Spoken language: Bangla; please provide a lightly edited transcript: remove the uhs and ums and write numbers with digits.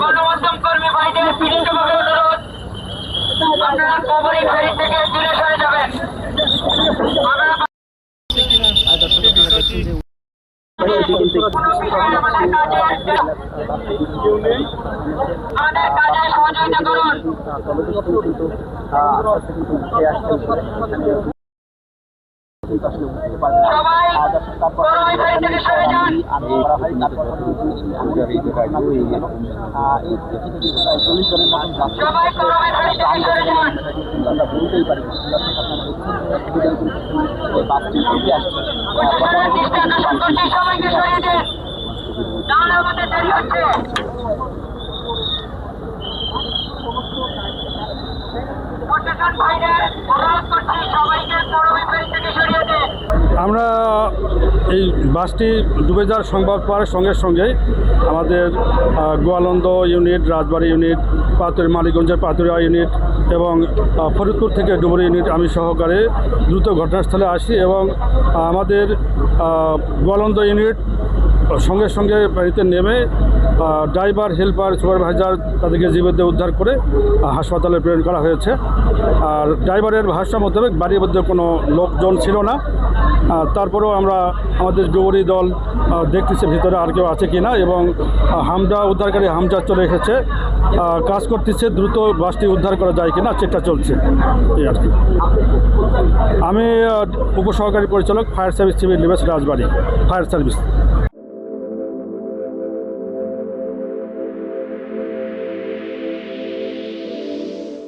গণমাধ্যম কর্মী ভাইদের বিনীতভাবে অনুরোধ, আপনারা কবরী ফাঁড়ি থেকে দূরে সরে যাবেন। আমাদের কাজে সহযোগিতা করুন। সবাই কবরী ফাঁড়ি থেকে সরে যান। সবাই কবরী ফাঁড়ি থেকে সরে যান। সবাইকে সরিয়ে দেন, তাহলে আমাদের দেরি হচ্ছে। প্রশাসন ভাইদের অনুরোধ করছি, সবাইকে কবরী ফাঁড়ি থেকে সরিয়ে দেন। আমরা এই বাসটি ডুবে যাওয়ার সংবাদ পাওয়ার সঙ্গে সঙ্গেই আমাদের গোয়ালন্দ ইউনিট, রাজবাড়ী ইউনিট, মানিকগঞ্জের পাতুরিয়া ইউনিট এবং ফরিদপুর থেকে ডুবুরি ইউনিট আমি সহকারে দ্রুত ঘটনাস্থলে আসি এবং আমাদের গোয়ালন্দ ইউনিট সঙ্গে সঙ্গে বাড়িতে নেমে ড্রাইভার, হেল্পার, সুপারভাইজার তাদেরকে জীবিত উদ্ধার করে হাসপাতালে প্রেরণ করা হয়েছে। আর ড্রাইভারের ভাষ্য মোতাবেক বাড়ির মধ্যে কোনো লোকজন ছিল না। তারপরেও আমরা আমাদের ডুবুরি দল দেখতেছি ভিতরে আর কেউ আছে কিনা এবং হামজা উদ্ধারকারী হামজা চলে এসেছে, কাজ করতেছে, দ্রুত বাসটি উদ্ধার করা যায় কিনা চেষ্টা চলছে এই আর কি। আমি উপসহকারী পরিচালক, ফায়ার সার্ভিস সিভিল ডিফেন্স, রাজবাড়ী ফায়ার সার্ভিস।